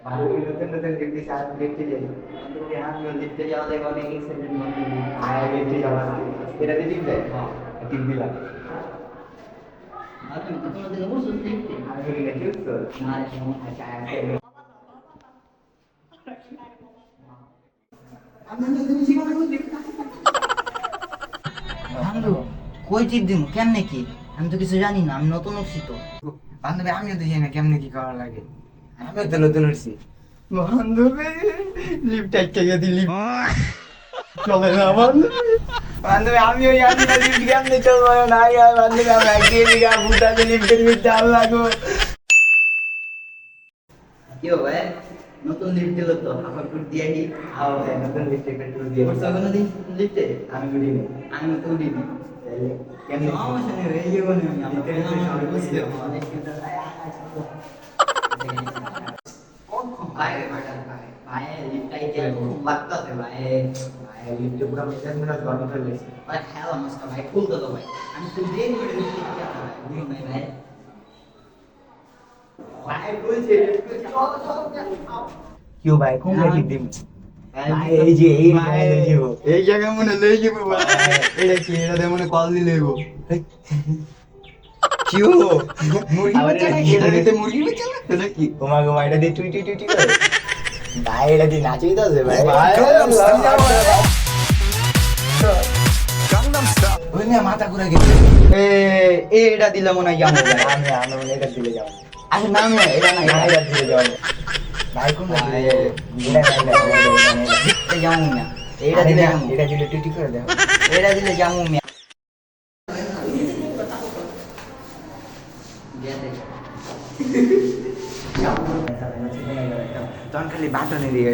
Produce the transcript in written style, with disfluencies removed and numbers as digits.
ভালো নতুন নতুন লিফটে সাত লিফটে যাই আমি লিফটে যাওয়া যায় অনেক এক্সাইটেড মনে আয় লিফটে যাওয়া এটাতে টিপ দেয় হ্যাঁ টিপ দিলাম আর তুমি কোনো দিকে বসে লিফটে আমি বলি না চুপ তো না রে সমস্যা চায় আমি তুমি জীবনে কোনো লিফট বন্ধু কই টিপ দিম কেমনে কি আমি তো কিছু জানি না আমি নতুন উঠছি তো বান্ধবী আমিও তো জানি না কেমনে কি করা লাগে আমিও তো নতুন উঠছি বান্ধবী লিফট আটকে গেছি লিফট চলে না বান্ধবী বান্ধবী আমিও জানি না লিফট কেমনে চলবো না ইয়ার বান্ধবী আমি আগে দিকে ভূতাতে লিফটের ভিতরে আল লাগো কি হবে নতুন লিফট দিল তো আমার টুর দিয়ে কি আও ভাই নতুন লিফটে পেট্রোল দিয়ে বলছো কোনো দিন লিফটে আমি উড়ি নি আমি তো উঠিনি কেমনে সমস্যা নেই এই জীবনে আমি আমরা বুঝতে ভাই ভাই লিফটাই কে খুব লাগতাছে ভাই ভাই লিফটে পুরো মেজাজ মেজাজ গরম করে লেছে ভাই খেলা মস্কা ভাই খুলতে তো ভাই আমি তো দেরি করে লিফটে কি ভাই বুঝো নাই ভাই ভাই বলছে কিও ভাই কোন লিফট দিম ভাই এই যে এই ভাই দিব এই জায়গা মনে লই যাবো ভাই এটা কি এটা মনে কল দিলে গো কিও মুরগি আবার বাচ্চা এটা নাকি কি? এটা দিতে মুরগি বাচ্চা লাগতো নাকি তোমার গো এটা দিয়ে টুই টুই টুই টুই করে ভাই এটা দিয়ে নাচিয়ে দাও যে ভাই ওই না মাথা ঘুরে গেছে এটা দিলে মনে হয় যাবো ভাই আমি মনে এটা দিলে যাও আচ্ছা না আমি এটা না না এটা দিলে যাও ভাই কোন ভাই, এটা যাবো না এটা এটা দিলে দিলে যাবো এটা দিলে টুই টুই করে দাও এটা দিলে যাবো মিয়া তখন খালি বাটনে দিয়ে